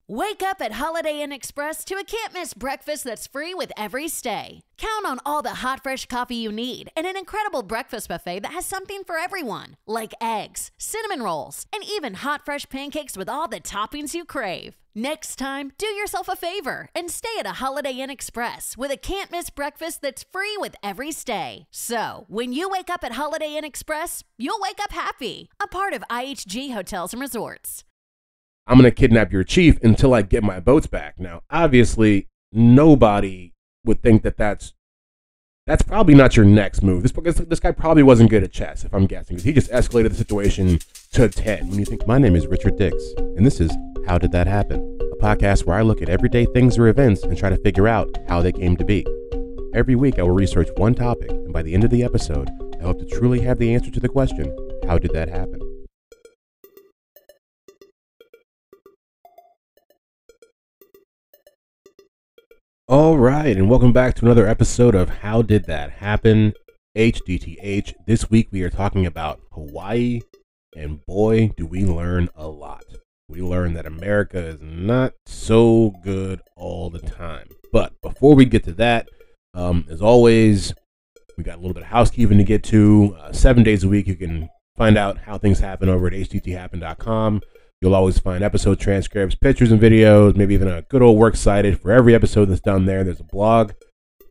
Wake up at Holiday Inn Express to a can't-miss breakfast that's free with every stay. Count on all the hot, fresh coffee you need and an incredible breakfast buffet that has something for everyone, like eggs, cinnamon rolls, and even hot, fresh pancakes with all the toppings you crave. Next time, do yourself a favor and stay at a Holiday Inn Express with a can't-miss breakfast that's free with every stay. So, when you wake up at Holiday Inn Express, you'll wake up happy. A part of IHG Hotels and Resorts. I'm going to kidnap your chief until I get my boats back. Now, obviously, nobody would think that that's probably not your next move. This guy probably wasn't good at chess, if I'm guessing, because he just escalated the situation to 10. When you think, my name is Richard Dix, and this is How Did That Happen? A podcast where I look at everyday things or events and try to figure out how they came to be. Every week, I will research one topic, and by the end of the episode, I hope to truly have the answer to the question, how did that happen? All right, and welcome back to another episode of How Did That Happen? HDTH. This week we are talking about Hawaii, and boy, do we learn a lot. We learn that America is not so good all the time. But before we get to that, as always, we got a little bit of housekeeping to get to. 7 days a week, you can find out how things happen over at hdthappen.com. You'll always find episode transcripts, pictures and videos, maybe even a good old works cited for every episode that's done there. There's a blog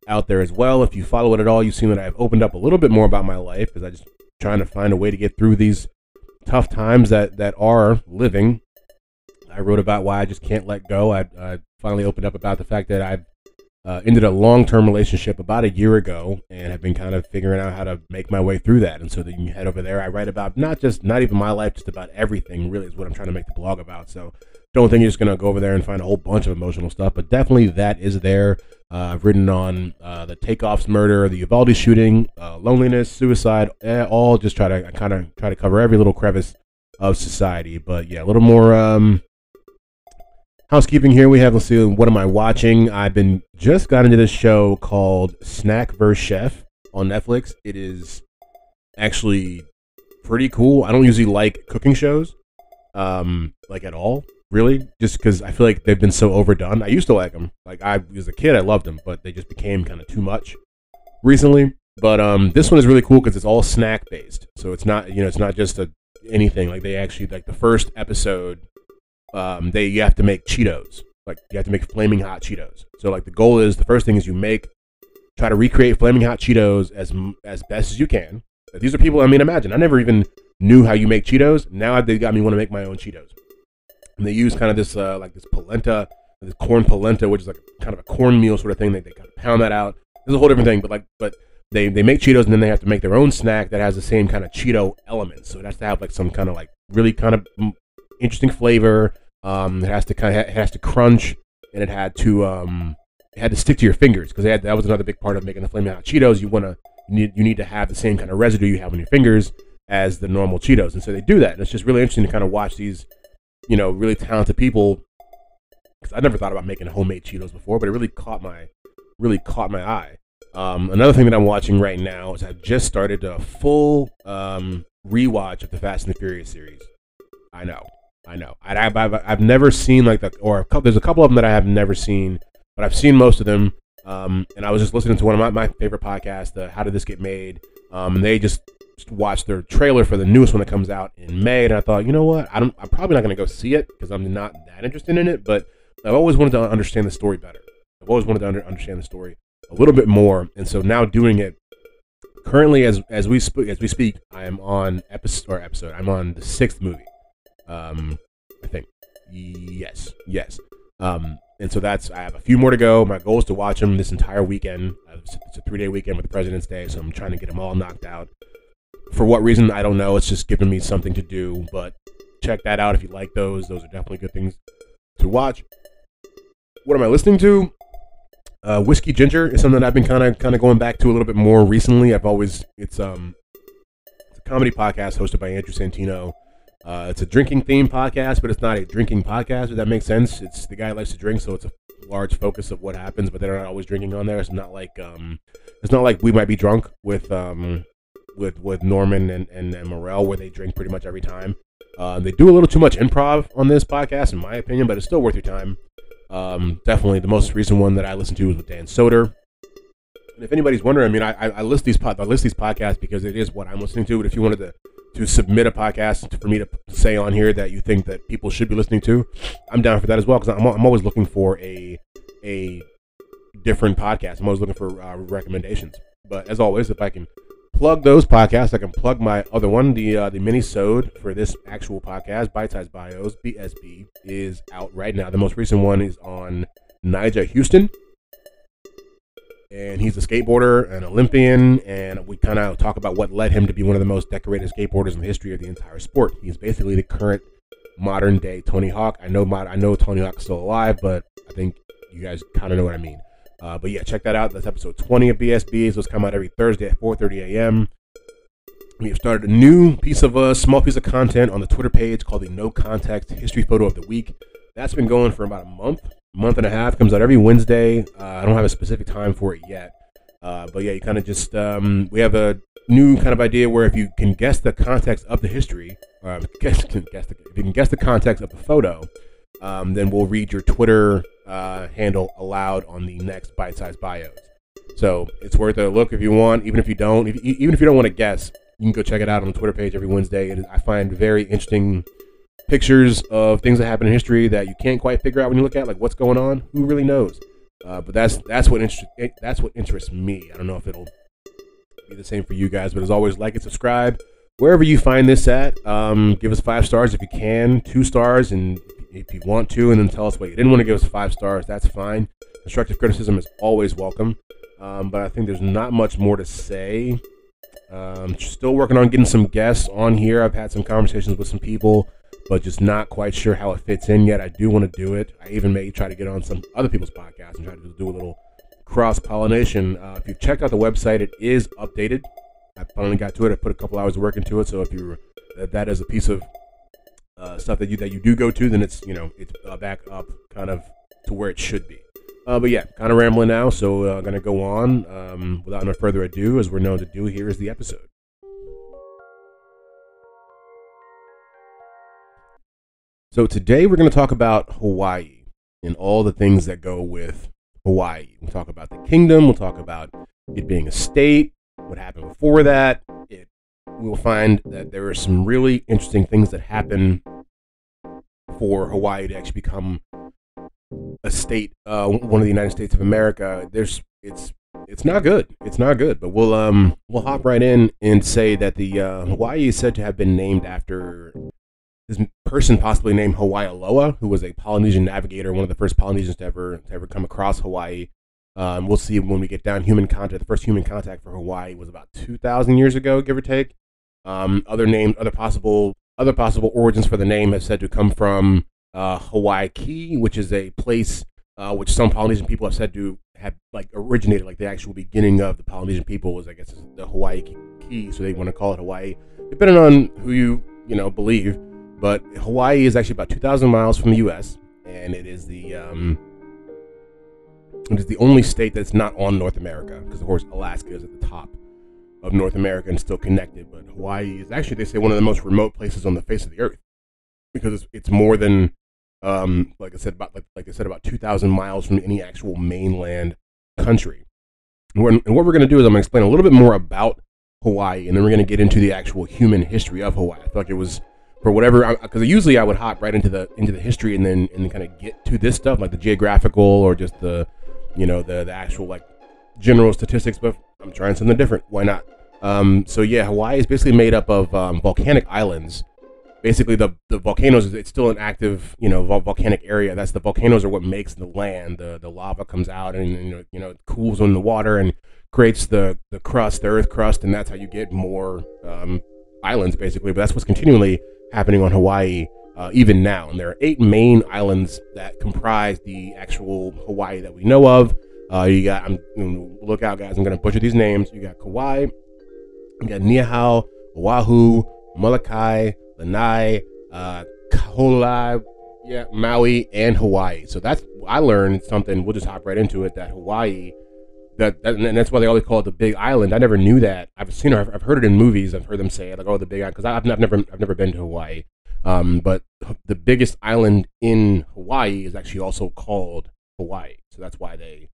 out there as well. If you follow it at all, you've seen that I've opened up a little bit more about my life because I'm just trying to find a way to get through these tough times that are living. I wrote about why I just can't let go. I finally opened up about the fact that I've ended a long-term relationship about a year ago and have been kind of figuring out how to make my way through that. And so that you can head over there. I write about not even my life, just about everything really is what I'm trying to make the blog about. So don't think you're just going to go over there and find a whole bunch of emotional stuff, but definitely that is there. I've written on the Takeoff's murder, the Uvalde shooting, loneliness, suicide, all just try to cover every little crevice of society. But yeah, a little more housekeeping here. We have, let's see, what am I watching? I've just got into this show called Snack vs. Chef on Netflix. It is actually pretty cool. I don't usually like cooking shows, like at all, really, just because I feel like they've been so overdone. I used to like them. Like as a kid, I loved them, but they just became kind of too much recently. But this one is really cool because it's all snack based. So it's not, it's not just anything. Like they actually, like the first episode, you have to make Cheetos. Like you have to make flaming hot Cheetos. So like the goal is, the first thing is try to recreate flaming hot Cheetos as best as you can. Like, these are people, imagine, I never even knew how you make Cheetos. Now they got me want to make my own Cheetos. And they use kind of this this polenta, this corn polenta, which is like kind of a cornmeal sort of thing. They kind of pound that out. There's a whole different thing, but they make Cheetos and then they have to make their own snack that has the same kind of Cheeto elements. So it has to have like some kind of like really kind of interesting flavor. It has to crunch, and it had to stick to your fingers because that was another big part of making the flaming hot Cheetos. You need to have the same kind of residue you have on your fingers as the normal Cheetos, and so they do that. And it's just really interesting to kind of watch these, really talented people. Because I never thought about making homemade Cheetos before, but it really caught my eye. Another thing that I'm watching right now is I've just started a full rewatch of the Fast and the Furious series. I know. I've never seen there's a couple of them that I have never seen, but I've seen most of them. And I was just listening to one of my favorite podcasts, the How Did This Get Made? And they just watched their trailer for the newest one that comes out in May, and I thought, you know what? I'm probably not going to go see it because I'm not that interested in it. But I've always wanted to understand the story better. I've always wanted to understand the story a little bit more, and so now doing it currently as we speak, I am on episode. I'm on the 6th movie. I think. Yes. And so I have a few more to go. My goal is to watch them this entire weekend. It's a 3-day weekend with the President's Day, so I'm trying to get them all knocked out. For what reason, I don't know. It's just giving me something to do, but check that out if you like those. Those are definitely good things to watch. What am I listening to? Whiskey Ginger is something that I've been kind of going back to a little bit more recently. It's a comedy podcast hosted by Andrew Santino. It's a drinking themed podcast, but it's not a drinking podcast, if that makes sense. It's the guy likes to drink, so it's a large focus of what happens, but they're not always drinking on there. It's not like We Might Be Drunk with Norman and Morel, where they drink pretty much every time. They do a little too much improv on this podcast, in my opinion, but it's still worth your time. Definitely the most recent one that I listened to was with Dan Soder. And if anybody's wondering, I mean, I list these podcasts because it is what I'm listening to. But if you wanted to submit a podcast for me to say on here that you think that people should be listening to, I'm down for that as well, because I'm always looking for a different podcast. I'm always looking for recommendations. But as always, if I can plug those podcasts, I can plug my other one, the mini-sode for this actual podcast, Bite Size Bios, BSB, is out right now. The most recent one is on Nigel Houston. And he's a skateboarder, an Olympian, and we kind of talk about what led him to be one of the most decorated skateboarders in the history of the entire sport. He's basically the current modern day Tony Hawk. I know Tony Hawk's still alive, but I think you guys kind of know what I mean. But yeah, check that out. That's episode 20 of BSBs. Those come out every Thursday at 4:30 a.m. We have started a new small piece of content on the Twitter page called the No Context History Photo of the Week. That's been going for about a month and a half. Comes out every Wednesday. I don't have a specific time for it yet. But yeah, you kind of just, we have a new kind of idea where if you can guess the context of the history, if you can guess the context of the photo, then we'll read your Twitter handle aloud on the next Bite Size Bios. So it's worth a look if you want, even if you don't want to guess, you can go check it out on the Twitter page every Wednesday. I find very interesting pictures of things that happen in history that you can't quite figure out when you look at, like what's going on. Who really knows? But that's what interests me. I don't know if it'll be the same for you guys, but as always, like and subscribe wherever you find this at. Give us 5 stars if you can, 2 stars, and if you want to, and then tell us why you didn't want to give us 5 stars. That's fine. Constructive criticism is always welcome. But I think there's not much more to say. Still working on getting some guests on here. I've had some conversations with some people, but just not quite sure how it fits in yet. I do want to do it. I even may try to get on some other people's podcasts and try to do a little cross-pollination. If you've checked out the website, it is updated. I finally got to it. I put a couple hours of work into it. So if that is a piece of stuff that you do go to, then it's back up kind of to where it should be. But yeah, kind of rambling now, so I'm going to go on. Without no further ado, as we're known to do, here is the episode. So today we're going to talk about Hawaii and all the things that go with Hawaii. We'll talk about the kingdom. We'll talk about it being a state, what happened before that. We'll find that there are some really interesting things that happen for Hawaii to actually become a state, one of the United States of America. It's not good. It's not good. But we'll hop right in and say that the Hawaii is said to have been named after this person possibly named Hawaiialoa, who was a Polynesian navigator, one of the first Polynesians to ever come across Hawaii. We'll see when we get down human contact. The first human contact for Hawaii was about 2,000 years ago, give or take. Other possible origins for the name have said to come from Hawaii Key, which is a place which some Polynesian people have said to have like originated, like the actual beginning of the Polynesian people was, I guess, the Hawaii Key, so they want to call it Hawaii, depending on who you believe. But Hawaii is actually about 2,000 miles from the U.S., and it is the only state that's not on North America, because of course Alaska is at the top of North America and still connected. But Hawaii is actually, they say, one of the most remote places on the face of the earth, because it's more than like I said, about 2,000 miles from any actual mainland country. And what we're going to do is I'm going to explain a little bit more about Hawaii, and then we're going to get into the actual human history of Hawaii. I feel like it was, for whatever, because usually I would hop right into the history and then kind of get to this stuff, like the geographical or just the actual like general statistics. But I'm trying something different. Why not? So yeah, Hawaii is basically made up of volcanic islands. Basically, the volcanoes, it's still an active, volcanic area. That's the volcanoes are what makes the land. The lava comes out and it cools in the water and creates the crust, the earth crust, and that's how you get more islands, basically. But that's what's continually happening on Hawaii even now. And there are 8 main islands that comprise the actual Hawaii that we know of. Look out, guys. I'm going to butcher these names. You got Kauai, you got Niihau, Oahu, Molokai, Lanai, Kaho'olawe, Maui, and Hawaii. So I learned something. We'll just hop right into it. That Hawaii, and that's why they always call it the Big Island. I never knew that. I've heard it in movies. I've heard them say it, like, oh, the Big Island, because I've never been to Hawaii. But the biggest island in Hawaii is actually also called Hawaii. So that's why they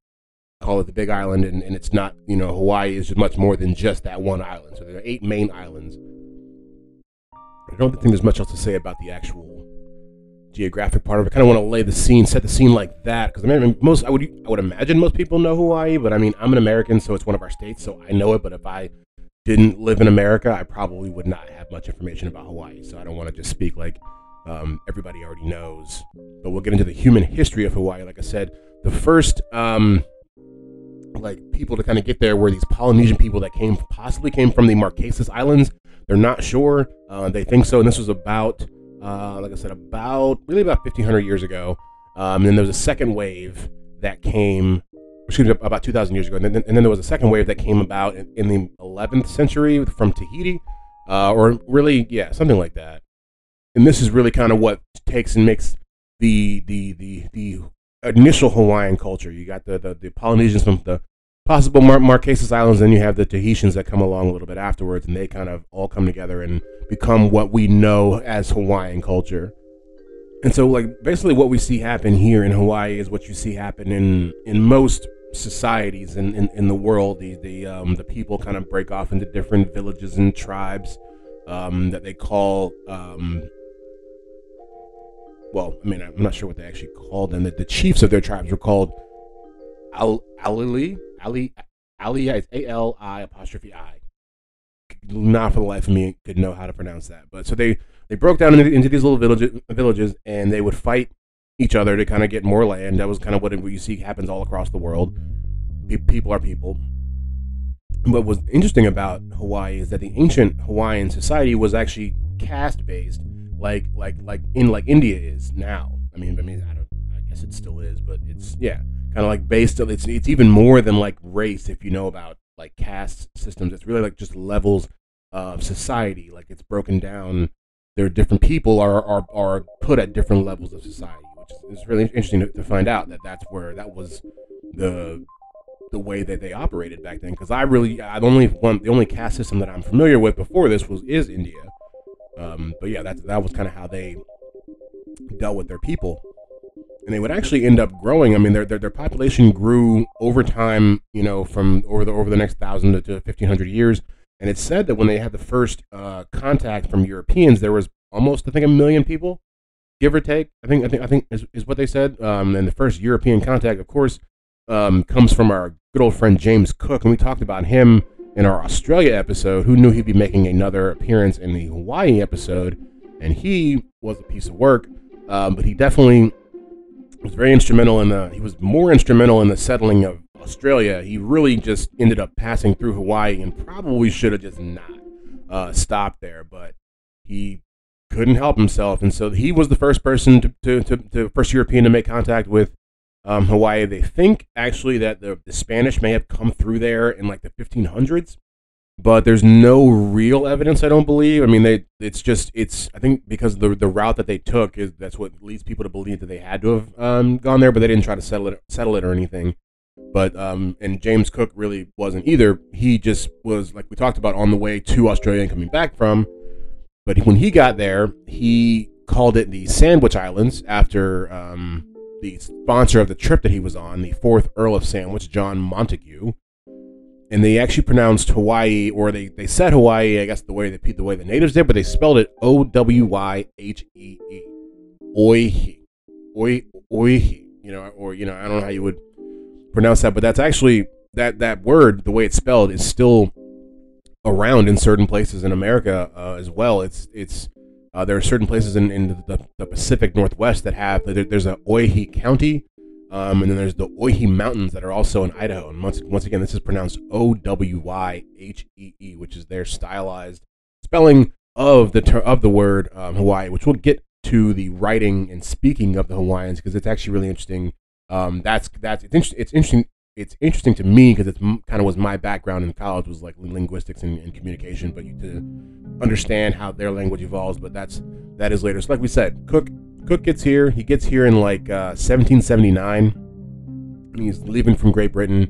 call it the Big Island, and it's not, Hawaii is much more than just that one island. So there are 8 main islands. I don't think there's much else to say about the actual geographic part of it. I kind of want to lay the scene, set the scene like that, because I would imagine most people know Hawaii, but I'm an American, so it's one of our states, so I know it. But if I didn't live in America, I probably would not have much information about Hawaii. So I don't want to just speak like everybody already knows. But we'll get into the human history of Hawaii. Like I said, the first people to kind of get there were these Polynesian people that possibly came from the Marquesas Islands. They're not sure. They think so, and this was about 1,500 years ago. And then there was a second wave that came, about 2,000 years ago. And then there was a second wave that came about in the 11th century from Tahiti, something like that. And this is really kind of what takes and makes the initial Hawaiian culture. You got the Polynesians from the possible Marquesas Islands, and you have the Tahitians that come along a little bit afterwards, and they kind of all come together and become what we know as Hawaiian culture. And so, basically what we see happen here in Hawaii is what you see happen in most societies in the world. The people kind of break off into different villages and tribes that they call, I'm not sure what they actually called them. The chiefs of their tribes were called Ali, it's A-L-I'. Not for the life of me could know how to pronounce that. But so they broke down into these little villages, and they would fight each other to kind of get more land. That was kind of what you see happens all across the world. People are people. What was interesting about Hawaii is that the ancient Hawaiian society was actually caste-based, like India is now. I guess it still is, but it's kind of based on, it's even more than race. If you know about caste systems, it's really just levels of society. It's broken down. There are different people are put at different levels of society, which is really interesting to find out that was the way that they operated back then. Because the only caste system that I'm familiar with before this is India. But yeah, that was kind of how they dealt with their people. And they would actually end up growing. Their population grew over time, from over the next 1,000 to 1,500 years. And it's said that when they had the first contact from Europeans, there was almost, I think, 1 million people, give or take. I think is what they said. And the first European contact, of course, comes from our good old friend James Cook, and we talked about him in our Australia episode. Who knew he'd be making another appearance in the Hawaii episode? And he was a piece of work, but he definitely was very instrumental he was more instrumental in the settling of Australia. He really just ended up passing through Hawaii and probably should have just not stopped there, but he couldn't help himself. And so he was the first person to first European to make contact with Hawaii. They think actually that the Spanish may have come through there in the 1500s, but there's no real evidence, I don't believe. I think because the route that they took that's what leads people to believe that they had to have gone there, but they didn't try to settle it or anything. But and James Cook really wasn't either. He just was, like we talked about, on the way to Australia and coming back from. But when he got there, he called it the Sandwich Islands after the sponsor of the trip that he was on, the 4th Earl of Sandwich, John Montagu. And they actually pronounced Hawaii, or they said Hawaii, I guess the way the natives did, but they spelled it Owyhee. Oihi. I don't know how you would pronounce that, but that's actually that word, the way it's spelled, is still around in certain places in America as well. There are certain places in the Pacific Northwest that have, there's a Owyhee County, and then there's the Owyhee Mountains that are also in Idaho. And once again, this is pronounced Owyhee, which is their stylized spelling of the word Hawaii, which we'll get to the writing and speaking of the Hawaiians, because it's actually really interesting. It's interesting to me because it's kind of was my background in college, was linguistics and communication, but to understand how their language evolves. But that is later. So like we said, Cook gets here. He gets here in 1779. He's leaving from Great Britain.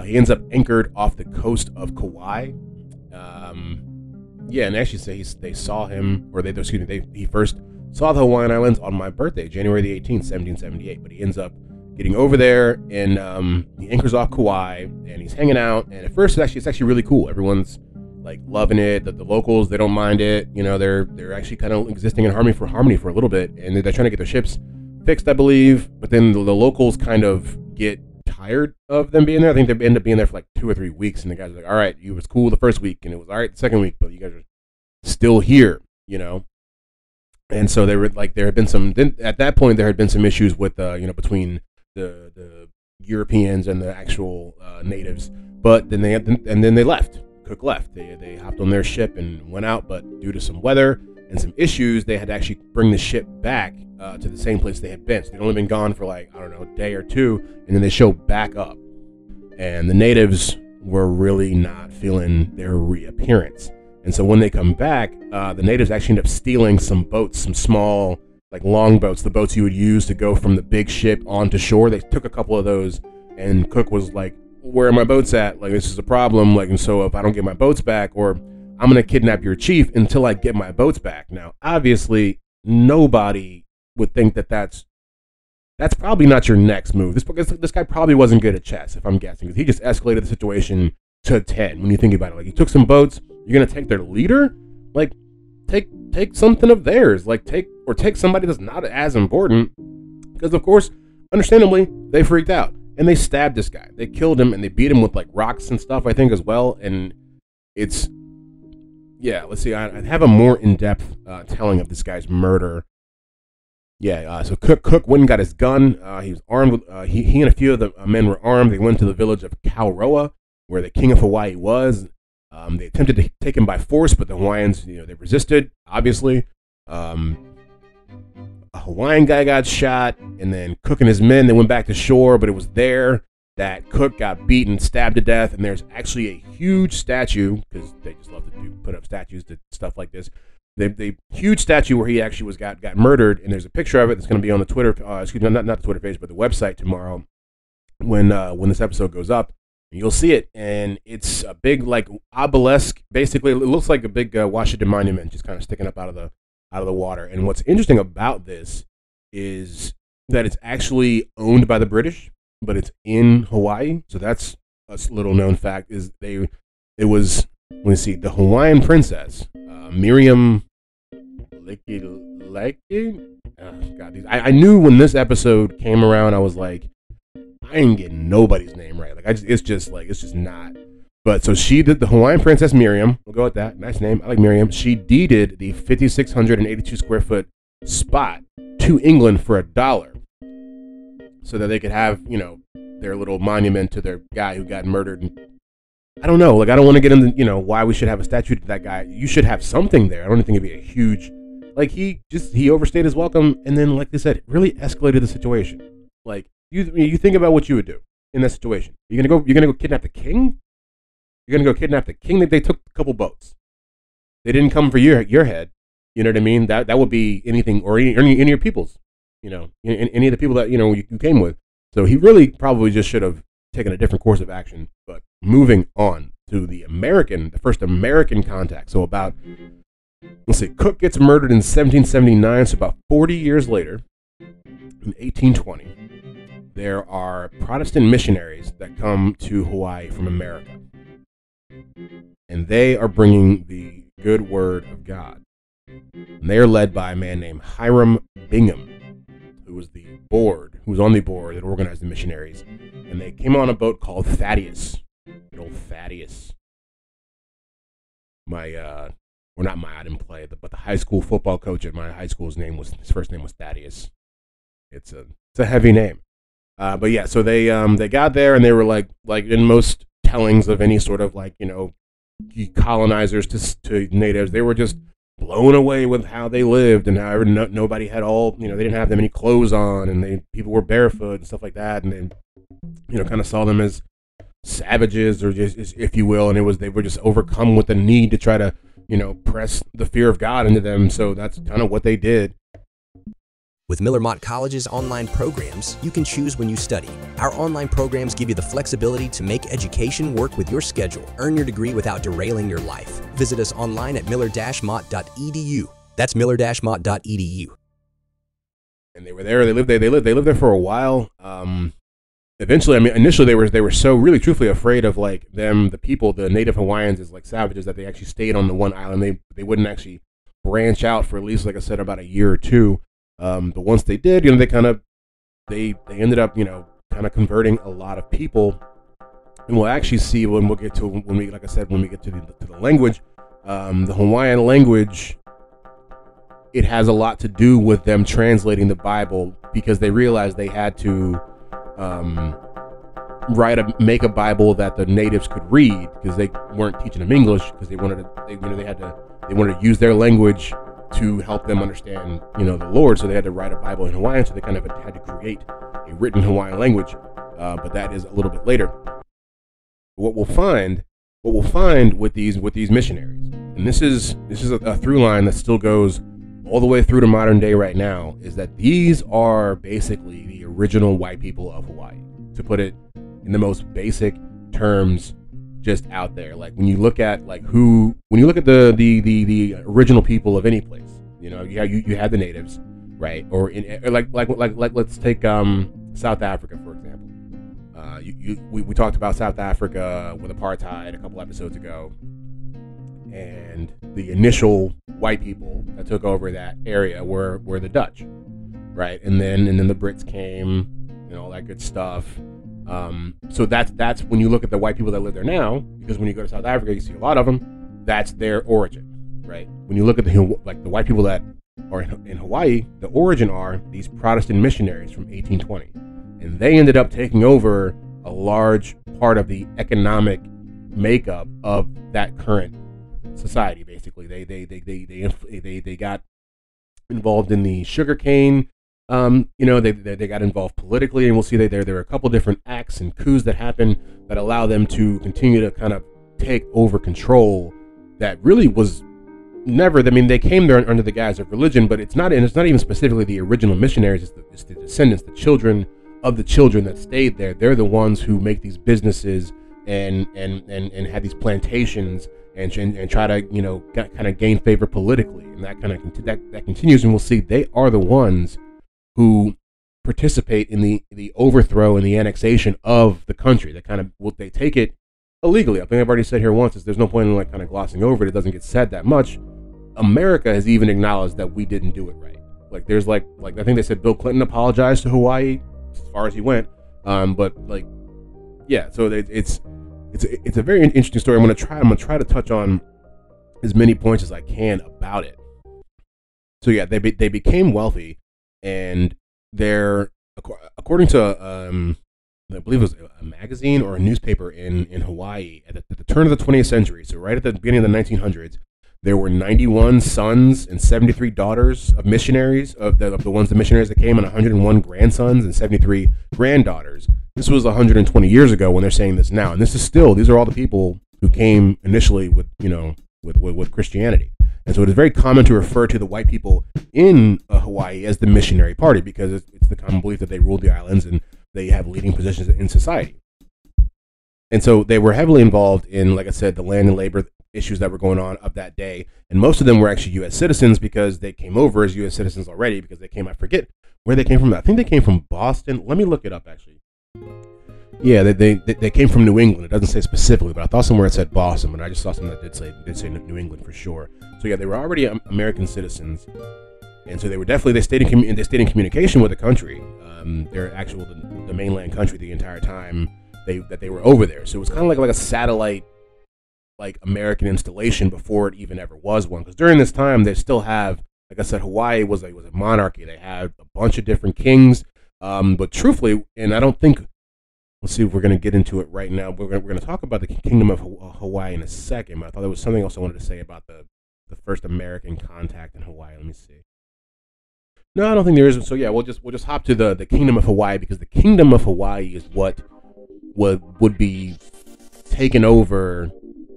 He ends up anchored off the coast of Kauai. And actually they saw him, he first saw the Hawaiian Islands on my birthday, January the 18th, 1778. But he ends up getting over there, and he anchors off Kauai, and he's hanging out. And at first, it's actually really cool. Everyone's like loving it. The locals, they don't mind it. You know, they're actually kind of existing in harmony for a little bit, and they're trying to get their ships fixed, I believe. But then the locals kind of get tired of them being there. I think they end up being there for like 2 or 3 weeks, and the guys are like, all right, it was cool the first week, and it was all right the second week, but you guys are still here, you know. And so there had been some, at that point there had been some issues with between the Europeans and the actual natives. But then they left. Cook left. They hopped on their ship and went out, but due to some weather and some issues, they had to actually bring the ship back to the same place they had been. So they'd only been gone for like, I don't know, a day or two, and then they show back up. And the natives were really not feeling their reappearance. And so when they come back, the natives actually end up stealing some boats, some small, like long boats, the boats you would use to go from the big ship onto shore. They took a couple of those, and Cook was like, where are my boats at? Like, this is a problem. Like, and so if I don't get my boats back, or I'm going to kidnap your chief until I get my boats back. Now, obviously, nobody would think that that's probably not your next move. This guy probably wasn't good at chess, if I'm guessing, because he just escalated the situation to 10 when you think about it. Like, he took some boats. You're going to take their leader? Like, take something of theirs. Like, take somebody that's not as important. Because, of course, understandably, they freaked out. And they stabbed this guy. They killed him, and they beat him with, like, rocks and stuff, I think, as well. And it's, yeah, let's see. I have a more in-depth telling of this guy's murder. Yeah, so Cook went and got his gun. He was armed with, he and a few of the men were armed. They went to the village of Kauroa, where the king of Hawaii was. They attempted to take him by force, but the Hawaiians, they resisted, obviously. A Hawaiian guy got shot, and then Cook and his men, they went back to shore, but it was there that Cook got beaten, stabbed to death, and there's actually a huge statue, because they just love to put up statues to stuff like this. The huge statue where he actually got murdered, and there's a picture of it that's going to be on the Twitter, not the Twitter page, but the website tomorrow when this episode goes up. You'll see it, and it's a big, like, obelisk. Basically, it looks like a big Washington monument, just kind of sticking up out of the water. And what's interesting about this is that it's actually owned by the British, but it's in Hawaii. So that's a little known fact. It was let me see, the Hawaiian princess, Miriam Leke. God, I knew when this episode came around, I was like, I ain't getting nobody's name right. Like, it's just not. But so she did, the Hawaiian princess Miriam, we'll go with that. Nice name. I like Miriam. She deeded the 5,682 square foot spot to England for $1, so that they could have, their little monument to their guy who got murdered. And I don't know. Like, I don't want to get into, why we should have a statue to that guy. You should have something there. I don't think it'd be a huge, like, he overstayed his welcome, and then, like they said, it really escalated the situation. Like, you think about what you would do in that situation. You're gonna go kidnap the king? You're gonna go kidnap the king? They took a couple boats. They didn't come for your head. You know what I mean? That would be anything, or any of your people's. Any of the people that you came with. So he really probably just should have taken a different course of action. But moving on to the first American contact. So about, let's see, Cook gets murdered in 1779. So about 40 years later, in 1820. There are Protestant missionaries that come to Hawaii from America. And they are bringing the good word of God. And they are led by a man named Hiram Bingham, who was on the board that organized the missionaries. And they came on a boat called Thaddeus. Good old Thaddeus. I didn't play, but the high school football coach at my high school's his first name was Thaddeus. It's a heavy name. But yeah, so they got there, and they were like in most tellings of any sort of colonizers to natives, they were just blown away with how they lived and how nobody had they didn't have that many clothes on, and people were barefoot and stuff like that, and they kind of saw them as savages, or just, if you will, and they were just overcome with the need to try to press the fear of God into them. So that's kind of what they did. With Miller Mott College's online programs, you can choose when you study. Our online programs give you the flexibility to make education work with your schedule. Earn your degree without derailing your life. Visit us online at miller-mott.edu. That's miller-mott.edu. and they were there. They lived there for a while. Eventually, I mean, initially they were so really truthfully afraid of like them, the people, the native Hawaiians as like savages, that they actually stayed on the one island. They wouldn't actually branch out for at least, like I said, about a year or two. But once they did, they ended up, kind of converting a lot of people. And we'll actually see when we get to the language, the Hawaiian language, it has a lot to do with them translating the Bible, because they realized they had to make a Bible that the natives could read, because they weren't teaching them English, because they wanted to use their language to help them understand, the Lord. So they had to write a Bible in Hawaiian. So they kind of had to create a written Hawaiian language. But that is a little bit later. What we'll find with these missionaries, and this is a through line that still goes all the way through to modern day right now, is that these are basically the original white people of Hawaii, to put it in the most basic terms just out there. Like when you look at the original people of any place, you had the natives, right? Or let's take South Africa, for example. We talked about South Africa with apartheid a couple episodes ago, and the initial white people that took over that area were the Dutch, right? And then the Brits came and all that good stuff. So that's when you look at the white people that live there now, because when you go to South Africa, you see a lot of them. That's their origin, right? When you look at the white people that are in Hawaii, the origin are these Protestant missionaries from 1820, and they ended up taking over a large part of the economic makeup of that current society. Basically, they got involved in the sugarcane. They got involved politically, and we'll see that there are a couple different acts and coups that happen that allow them to continue to kind of take over control. That really was never. I mean, they came there under the guise of religion, but it's not even specifically the original missionaries. It's the descendants, the children of the children that stayed there. They're the ones who make these businesses and have these plantations and try to kind of gain favor politically, and that kind of that continues. And we'll see they are the ones who participate in the overthrow and the annexation of the country. They take it illegally. I think I've already said here once is there's no point in like kind of glossing over it. It doesn't get said that much. America has even acknowledged that we didn't do it right. Like there's like I think they said Bill Clinton apologized to Hawaii as far as he went. But like, yeah, so it's a very interesting story. I'm gonna try to touch on as many points as I can about it. So yeah, they became wealthy, and they're, according to I believe it was a magazine or a newspaper in Hawaii at the turn of the 20th century. So right at the beginning of the 1900s, there were 91 sons and 73 daughters of missionaries, of the missionaries that came, and 101 grandsons and 73 granddaughters. This was 120 years ago when they're saying this now, and these are all the people who came initially with Christianity. And so it is very common to refer to the white people in Hawaii as the missionary party, because it's the common belief that they ruled the islands and they have leading positions in society. And so they were heavily involved in, like I said, the land and labor issues that were going on of that day. And most of them were actually U.S. citizens, because they came over as U.S. citizens already, because they came, I forget where they came from. I think they came from Boston. Let me look it up, actually. Yeah, they came from New England. It doesn't say specifically, but I thought somewhere it said Boston, but I just saw something that did say New England for sure. So yeah, they were already American citizens, and so they stayed in communication with the country, the mainland country, the entire time that they were over there. So it was kind of like a satellite, like American installation before it even ever was one. Because during this time, they still have, like I said, Hawaii was a monarchy. They had a bunch of different kings, but truthfully, and I don't think. Let's see if we're going to get into it right now. We're going to talk about the Kingdom of Hawaii in a second, but I thought there was something else I wanted to say about the first American contact in Hawaii. Let me see. No, I don't think there is. So yeah, we'll just hop to the Kingdom of Hawaii, because the Kingdom of Hawaii is what would be taken over,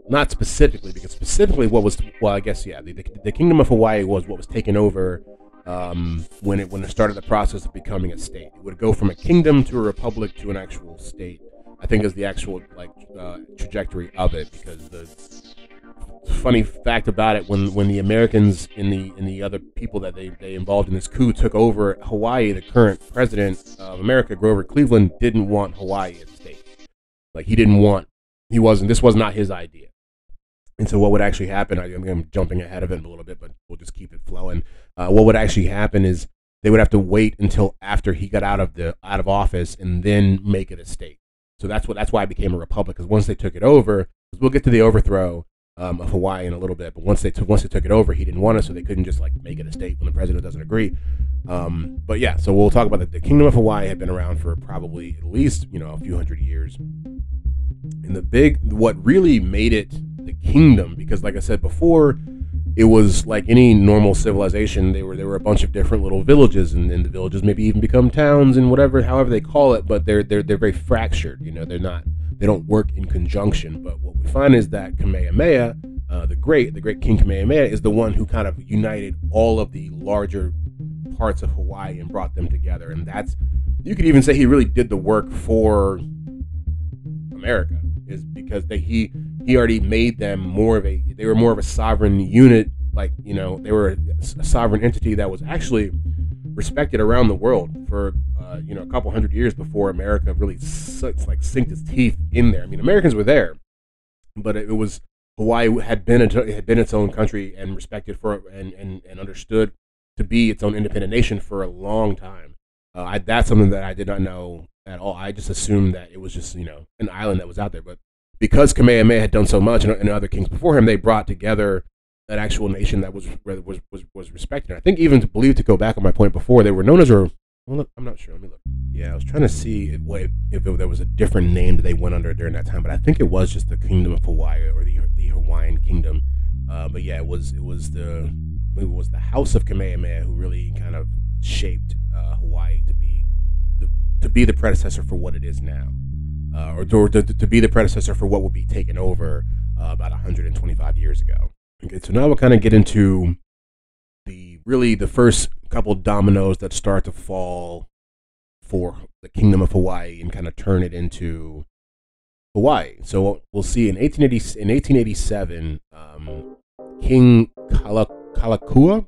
not specifically, because specifically I guess, yeah, the Kingdom of Hawaii was what was taken over when it started the process of becoming a state. It would go from a kingdom to a republic to an actual state, I think, is the actual trajectory of it, because funny fact about it, when the Americans and the other people that they involved in this coup took over Hawaii, the current president of America, Grover Cleveland, didn't want Hawaii as a state. Like this was not his idea. And so what would actually happen, I'm jumping ahead of it a little bit, but we'll just keep it flowing. What would actually happen is they would have to wait until after he got out of office and then make it a state. So that's why it became a republic, because once they took it over, we'll get to the overthrow of Hawaii in a little bit, but once they took it over, he didn't want it, so they couldn't just like make it a state when the president doesn't agree. But yeah, so we'll talk about the Kingdom of Hawaii had been around for probably at least a few hundred years. And what really made it the kingdom, because like I said before, it was like any normal civilization. There were a bunch of different little villages, and the villages maybe even become towns and however they call it, but they're very fractured. They don't work in conjunction. But what we find is that Kamehameha, the great King Kamehameha, is the one who kind of united all of the larger parts of Hawaii and brought them together. And you could even say he really did the work for America, is because he already made them they were more of a sovereign unit. Like, they were a sovereign entity that was actually respected around the world for a couple hundred years before America really sinked its teeth in there. I mean, Americans were there, but it was Hawaii had been its own country and respected for and understood to be its own independent nation for a long time. That's something that I did not know at all. I just assumed that it was just an island that was out there. But because Kamehameha had done so much and other kings before him, they brought together an actual nation that was respected. And I think even to go back on my point before, they were known as I'm not sure. Let me look. Yeah, I was trying to see if there was a different name that they went under during that time, but I think it was just the Kingdom of Hawaii, or the Hawaiian Kingdom. But yeah, it was the House of Kamehameha who really kind of shaped Hawaii to be the predecessor for what it is now, or to be the predecessor for what would be taken over about 125 years ago. Okay, so now we'll kind of get into the first couple dominoes that start to fall for the Kingdom of Hawaii and kind of turn it into Hawaii. So we'll see in 1887, King Kalakaua,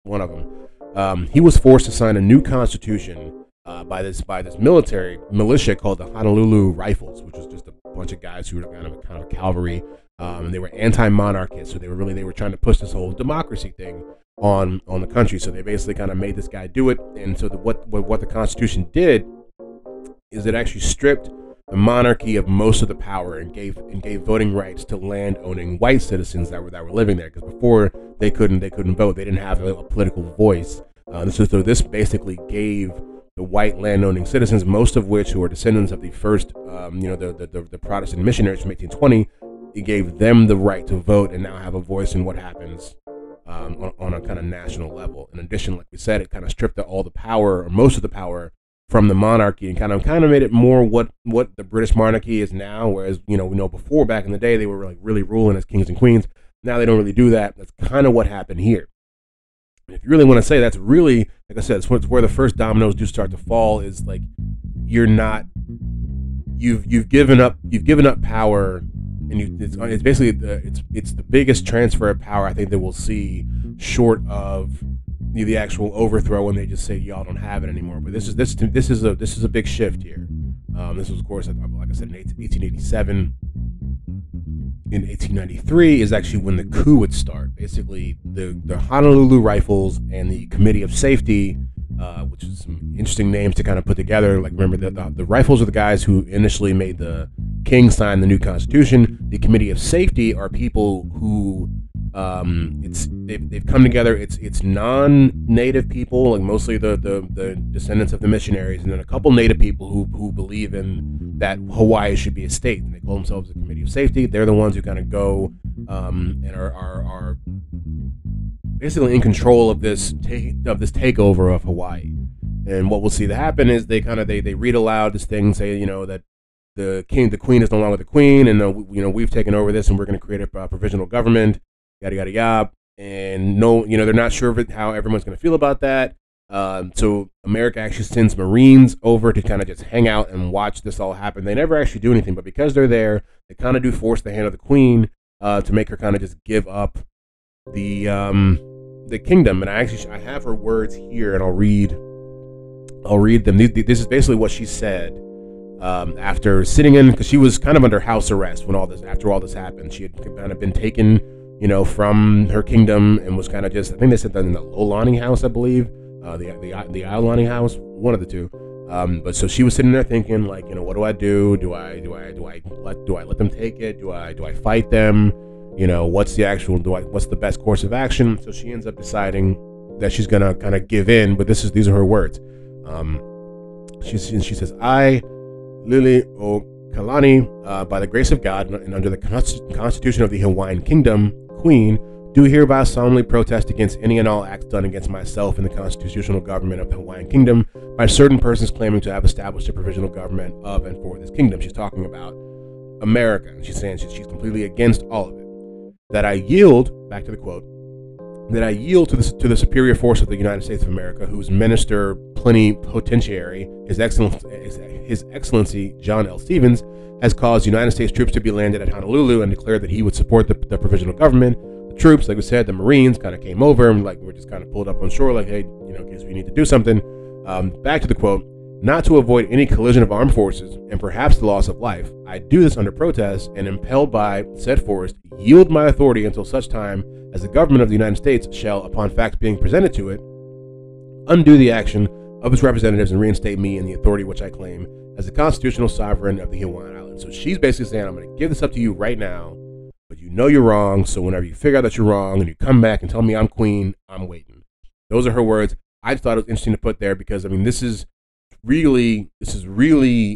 one of them, he was forced to sign a new constitution by this military militia called the Honolulu Rifles, which was just a bunch of guys who were kind of cavalry, and they were anti-monarchist. So they were trying to push this whole democracy thing on the country. So they basically kind of made this guy do it. And so what the Constitution did is it actually stripped the monarchy of most of the power and gave voting rights to land-owning white citizens that were living there. Because before they couldn't vote, they didn't have a political voice. So this basically gave the white land-owning citizens, most of which who are descendants of the first, the Protestant Missionaries from 1820, it gave them the right to vote and now have a voice in what happens on a kind of national level. In addition, like we said, it kind of stripped all the power, or most of the power, from the monarchy, and kind of made it more what the British monarchy is now. Whereas we know before, back in the day, they were like really ruling as kings and queens. Now they don't really do that. That's kind of what happened here. And if you really want to say, that's really, like I said, it's where the first dominoes do start to fall. Is like you've given up power, and it's basically it's the biggest transfer of power I think that we'll see, short of the actual overthrow when they just say y'all don't have it anymore. But this is a big shift here. This was, of course, like I said, in 1887. In 1893 is actually when the coup would start. Basically, the Honolulu Rifles and the Committee of Safety, which is some interesting names to kind of put together. Like, remember, the Rifles are the guys who initially made the king sign the new Constitution. The Committee of Safety are people who they've come together. It's non-native people, like mostly the descendants of the missionaries, and then a couple native people who believe in that Hawaii should be a state, and they call themselves the Committee of Safety. They're the ones who kind of go and are basically in control of this takeover of Hawaii. And what we'll see that happen is they read aloud this thing, say that the queen is no longer the queen, and we've taken over this, and we're going to create a provisional government. Yada yada yada, and they're not sure how everyone's going to feel about that. So America actually sends Marines over to kind of just hang out and watch this all happen. They never actually do anything, but because they're there, they kind of do force the hand of the Queen to make her kind of just give up the kingdom. And I have her words here, and I'll read them. This is basically what she said after sitting in, because she was kind of under house arrest after all this happened. She had kind of been taken, from her kingdom and was kind of just, I think they said that in the Lolani house, I believe, the Iolani house, one of the two. But so she was sitting there thinking, like, what do I do? Do I let them take it? Do I fight them? What's the best course of action? So she ends up deciding that she's gonna kind of give in. But these are her words. She says, "I, Lili O Kalani, by the grace of God and under the Constitution of the Hawaiian Kingdom, Queen, do hereby solemnly protest against any and all acts done against myself and the constitutional government of the Hawaiian Kingdom by certain persons claiming to have established a provisional government of and for this kingdom." She's talking about America, and she's saying she's completely against all of it. That I yield, back to the quote, that I yield to the superior force of the United States of America, whose minister plenipotentiary, His Excellency John L. Stevens, has caused United States troops to be landed at Honolulu and declared that he would support the provisional government. The troops, like we said, the Marines kind of came over and were just kind of pulled up on shore, like, hey, in case we need to do something. Back to the quote, not to avoid any collision of armed forces and perhaps the loss of life, I do this under protest and impelled by said force, yield my authority until such time as the government of the United States shall, upon facts being presented to it, undo the action of its representatives and reinstate me in the authority which I claim as the constitutional sovereign of the Hawaiian Islands. So she's basically saying, I'm going to give this up to you right now, but you're wrong, so whenever you figure out that you're wrong and you come back and tell me I'm queen, I'm waiting. Those are her words. I just thought it was interesting to put there because, this is really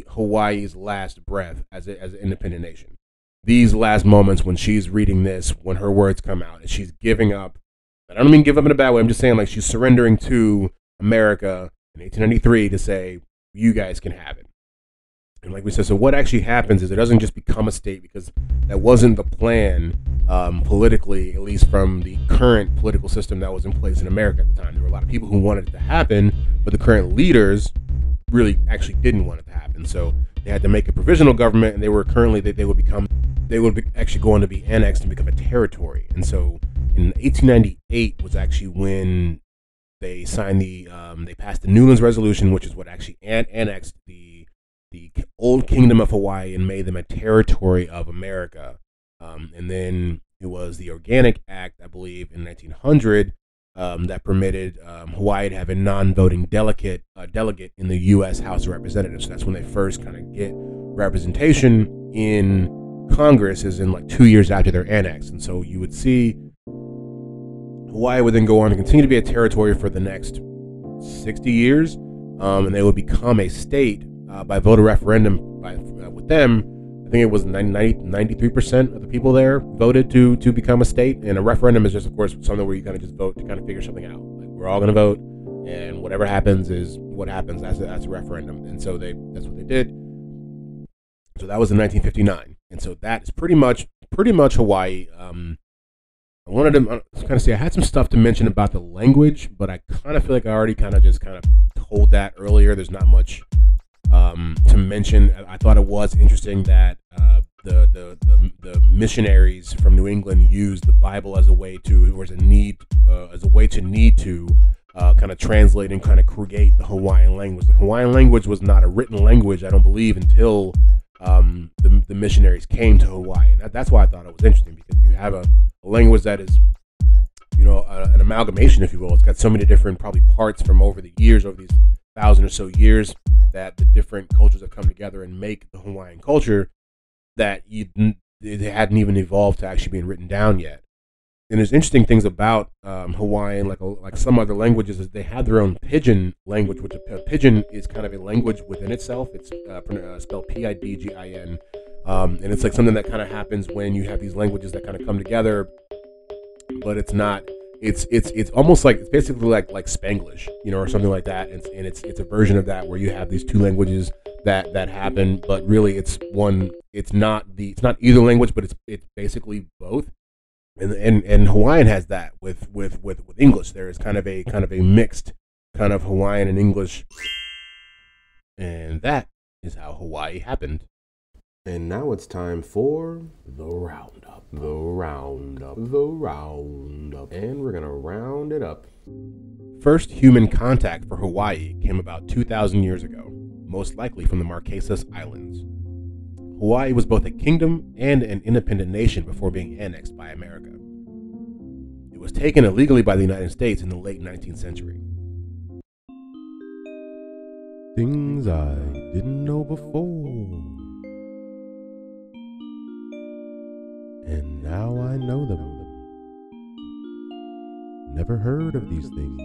Hawaii's last breath as an independent nation. These last moments when she's reading this, when her words come out, and she's giving up. I don't mean give up in a bad way. I'm just saying, like, she's surrendering to America in 1893 to say, you guys can have it. And like we said, so what actually happens is it doesn't just become a state, because that wasn't the plan politically, at least from the current political system that was in place in America at the time. There were a lot of people who wanted it to happen, but the current leaders really actually didn't want it to happen. So they had to make a provisional government, and they would actually go on to be annexed and become a territory. And so in 1898 was actually when they signed they passed the Newlands Resolution, which is what actually annexed the old Kingdom of Hawaii and made them a territory of America. And then it was the Organic Act, I believe, in 1900 that permitted Hawaii to have a non-voting delegate in the U.S. House of Representatives. So that's when they first kind of get representation in Congress, is in like 2 years after their annex. And so you would see Hawaii would then go on to continue to be a territory for the next 60 years, and they would become a state by voter referendum. With them, I think it was 93% of the people there voted to become a state. And a referendum is just, of course, something where you kind of just vote to kind of figure something out. Like, we're all going to vote, and whatever happens is what happens. That's a referendum. And so that's what they did. So that was in 1959. And so that is pretty much Hawaii. I wanted to kind of say I had some stuff to mention about the language, but I kind of feel like I already kind of told that earlier. There's not much to mention. I thought it was interesting that the missionaries from New England used the Bible as a way to kind of translate and kind of create the Hawaiian language. The Hawaiian language was not a written language, I don't believe, until the missionaries came to Hawaii. And that's why I thought it was interesting, because you have a language that is, an amalgamation, if you will. It's got so many different probably parts from over these 1,000 or so years, that the different cultures have come together and make the Hawaiian culture that it hadn't even evolved to actually being written down yet. And there's interesting things about Hawaiian, like some other languages, is they have their own pidgin language, which a pidgin is kind of a language within itself. It's spelled Pidgin, and it's like something that kind of happens when you have these languages that kind of come together, but it's not. It's almost like, it's basically like Spanglish, or something like that. And it's a version of that where you have these two languages that happen, but really it's one. It's not either language, but it's basically both. And Hawaiian has that with English. There is kind of a mixed kind of Hawaiian and English. And that is how Hawaii happened. And now it's time for the roundup. And we're going to round it up. First human contact for Hawaii came about 2,000 years ago, most likely from the Marquesas Islands. Hawaii was both a kingdom and an independent nation before being annexed by America. It was taken illegally by the United States in the late 19th century. Things I didn't know before, and now I know them. Never heard of these things.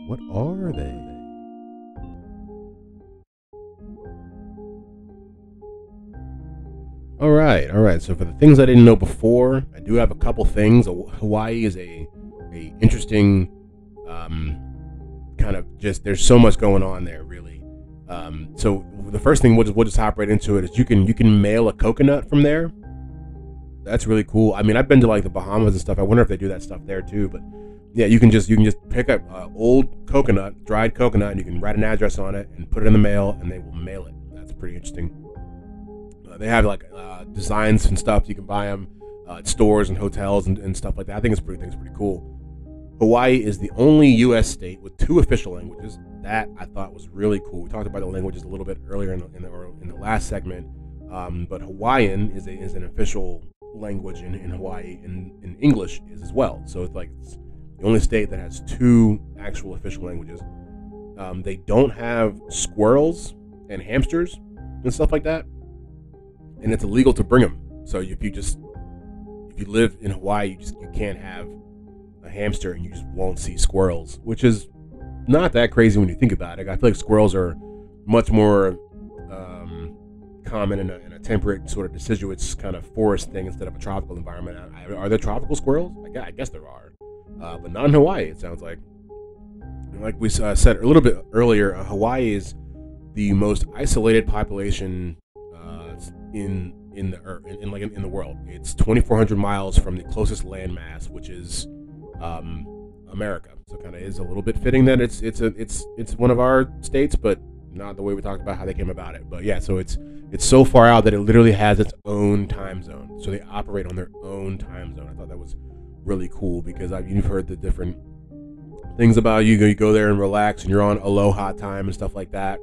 What are they? All right. So for the things I didn't know before, I do have a couple things. Hawaii is a interesting kind of just. There's so much going on there, really. So the first thing we'll just hop right into it is you can mail a coconut from there. That's really cool. I mean, I've been to like the Bahamas and stuff. I wonder if they do that stuff there too. But yeah, you can just pick up old coconut, dried coconut, and you can write an address on it and put it in the mail, and they will mail it. That's pretty interesting. They have like designs and stuff. You can buy them at stores and hotels and stuff like that. I think it's pretty cool. Hawaii is the only U.S. state with 2 official languages. That I thought was really cool. We talked about the languages a little bit earlier in the last segment, but Hawaiian is an official language in Hawaii, and English is as well. So it's the only state that has 2 actual official languages. They don't have squirrels and hamsters and stuff like that. And it's illegal to bring them. So if you live in Hawaii, you can't have a hamster, and you just won't see squirrels, which is not that crazy when you think about it. I feel like squirrels are much more common in a temperate sort of deciduous kind of forest thing instead of a tropical environment. Are there tropical squirrels? I guess there are, but not in Hawaii. It sounds like. Like we said a little bit earlier, Hawaii is the most isolated population in the world. It's 2,400 miles from the closest landmass, which is America. So kind of is a little bit fitting that it's one of our states, but not the way we talked about how they came about it. But yeah, so it's so far out that it literally has its own time zone. So they operate on their own time zone. I thought that was really cool because you've heard the different things about you go there and relax, and you're on aloha time and stuff like that.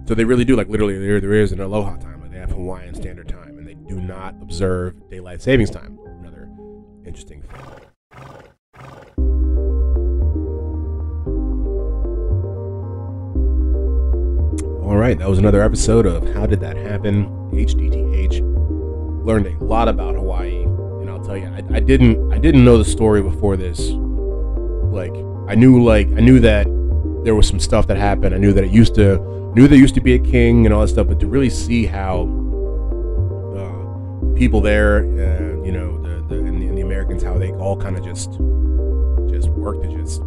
So they really do, like literally there is an aloha time. Like they have Hawaiian Standard Time, and they do not observe daylight savings time. Another interesting thing. All right, that was another episode of How Did That Happen? HDTH. Learned a lot about Hawaii, and I'll tell you, I didn't know the story before this. I knew that there was some stuff that happened. I knew that there used to be a king and all that stuff, but to really see how people there, and the Americans, how they all kind of just work to just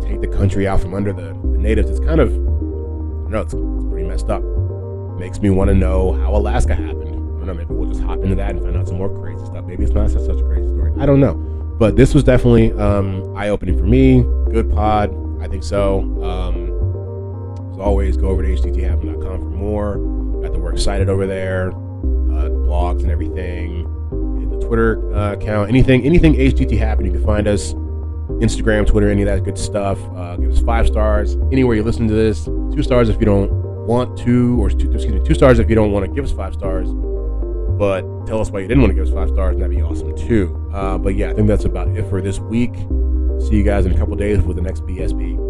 take the country out from under the natives. It's kind of, it's pretty messed up. Makes me want to know how Alaska happened. I don't know, maybe we'll just hop into that and find out some more crazy stuff. Maybe it's not such a crazy story. I don't know. But this was definitely eye-opening for me. Good pod. I think so. As always, go over to hdthappen.com for more. Got the works cited over there, the blogs and everything, the Twitter account, anything HDT Happen, you can find us. Instagram, Twitter, any of that good stuff. Give us 5 stars anywhere you listen to this. 2 stars if you don't want to, or 2 stars if you don't want to give us 5 stars. But tell us why you didn't want to give us 5 stars, and that'd be awesome too. But yeah, I think that's about it for this week. See you guys in a couple days with the next BSB.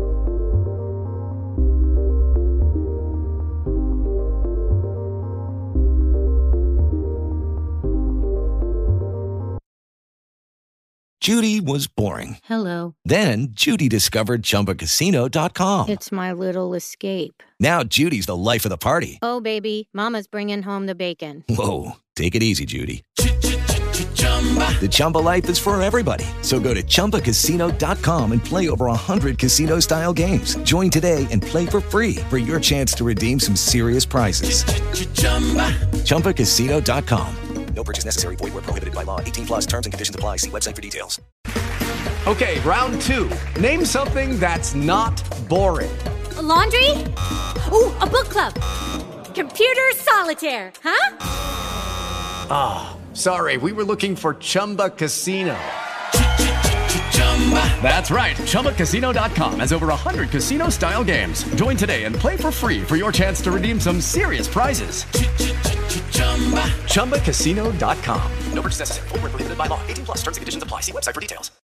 Judy was boring. Hello. Then Judy discovered ChumbaCasino.com. It's my little escape. Now Judy's the life of the party. Oh, baby, mama's bringing home the bacon. Whoa, take it easy, Judy. The Chumba life is for everybody. So go to ChumbaCasino.com and play over 100 casino-style games. Join today and play for free for your chance to redeem some serious prizes. ChumbaCasino.com. No purchase necessary. Void where prohibited by law. 18+ terms and conditions apply. See website for details. Okay, round two. Name something that's not boring. A laundry? Ooh, a book club. Computer solitaire, huh? Ah, sorry, we were looking for Chumba Casino. That's right, ChumbaCasino.com has over 100 casino-style games. Join today and play for free for your chance to redeem some serious prizes. ChumbaCasino.com. No purchase necessary. Void where prohibited by law. 18+ terms and conditions apply. See website for details.